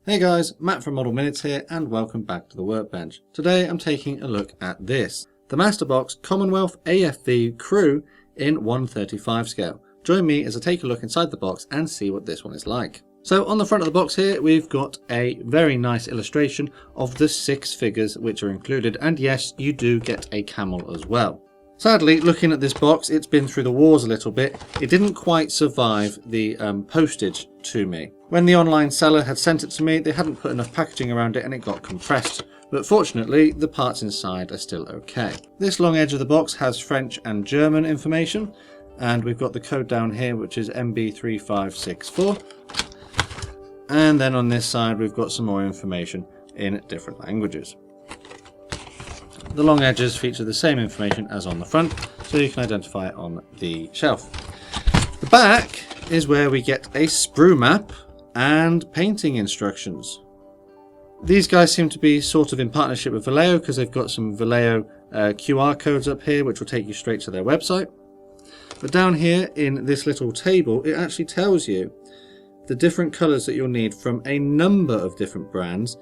Hey guys, Matt from Model Minutes here and welcome back to the workbench. Today I'm taking a look at this, the Masterbox Commonwealth AFV Crew in 1/35 scale. Join me as I take a look inside the box and see what this one is like. So on the front of the box here we've got a very nice illustration of the 6 figures which are included, and yes, you do get a camel as well. Sadly, looking at this box, it's been through the wars a little bit. It didn't quite survive the postage to me. When the online seller had sent it to me, they hadn't put enough packaging around it and it got compressed. But fortunately, the parts inside are still okay. This long edge of the box has French and German information, and we've got the code down here, which is MB3564. And then on this side, we've got some more information in different languages. The long edges feature the same information as on the front, so you can identify it on the shelf. The back is where we get a sprue map and painting instructions. These guys seem to be sort of in partnership with Vallejo because they've got some Vallejo QR codes up here which will take you straight to their website. But down here in this little table, it actually tells you the different colours that you'll need from a number of different brands,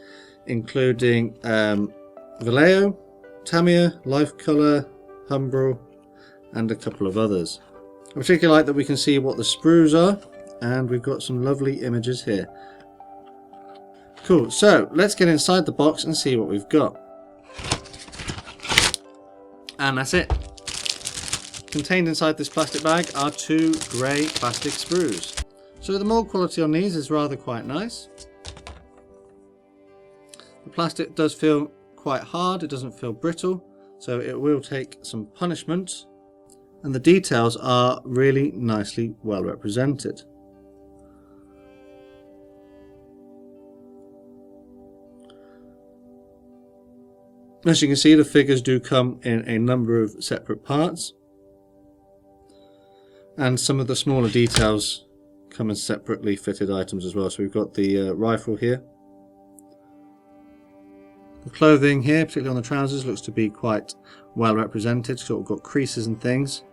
including Vallejo, Tamiya, Life Colour, Humbrol, and a couple of others. I particularly like that we can see what the sprues are, and we've got some lovely images here. Cool, so let's get inside the box and see what we've got. And that's it. Contained inside this plastic bag are 2 grey plastic sprues. So the mold quality on these is rather quite nice. The plastic does feel quite hard, it doesn't feel brittle, so it will take some punishment, and the details are really nicely well represented. As you can see, the figures do come in a number of separate parts, and some of the smaller details come as separately fitted items as well. So we've got the rifle here. The clothing here, particularly on the trousers, looks to be quite well represented, sort of got creases and things.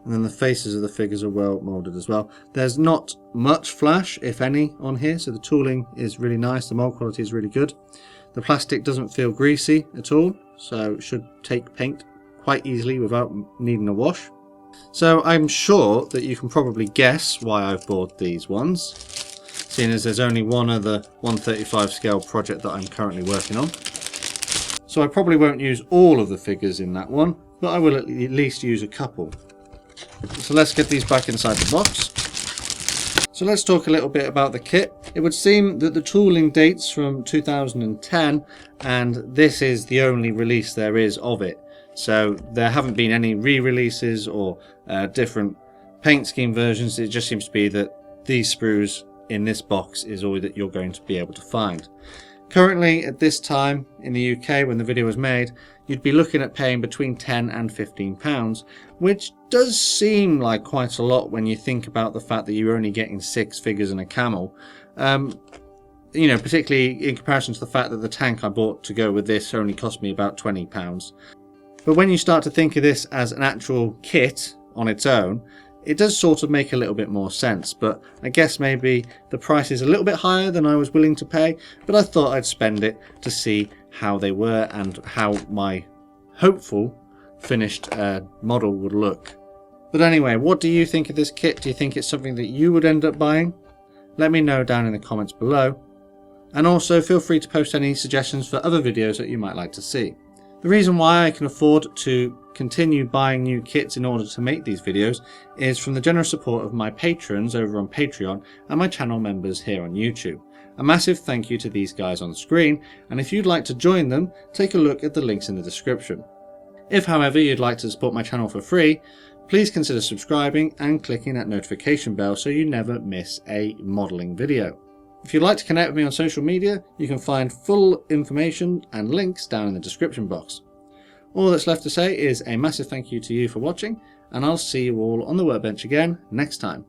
And then the faces of the figures are well moulded as well. There's not much flash, if any, on here, so the tooling is really nice, the mould quality is really good. The plastic doesn't feel greasy at all, so it should take paint quite easily without needing a wash. So I'm sure that you can probably guess why I've bought these ones, seeing as there's only one other 1/35 scale project that I'm currently working on. So I probably won't use all of the figures in that one, but I will at least use a couple. So let's get these back inside the box. So let's talk a little bit about the kit. It would seem that the tooling dates from 2010, and this is the only release there is of it. So there haven't been any re-releases or different paint scheme versions. It just seems to be that these sprues in this box is all that you're going to be able to find. Currently, at this time in the UK, when the video was made, you'd be looking at paying between £10 and £15, which does seem like quite a lot when you think about the fact that you're only getting 6 figures and a camel. You know, particularly in comparison to the fact that the tank I bought to go with this only cost me about £20. But when you start to think of this as an actual kit on its own, it does sort of make a little bit more sense. But I guess maybe the price is a little bit higher than I was willing to pay, but I thought I'd spend it to see how they were and how my hopeful finished model would look. But anyway, what do you think of this kit? Do you think it's something that you would end up buying? Let me know down in the comments below. And also feel free to post any suggestions for other videos that you might like to see. The reason why I can afford to continue buying new kits in order to make these videos is from the generous support of my patrons over on Patreon and my channel members here on YouTube. A massive thank you to these guys on screen, and if you'd like to join them, take a look at the links in the description. If however you'd like to support my channel for free, please consider subscribing and clicking that notification bell so you never miss a modelling video. If you'd like to connect with me on social media, you can find full information and links down in the description box. All that's left to say is a massive thank you to you for watching, and I'll see you all on the workbench again next time.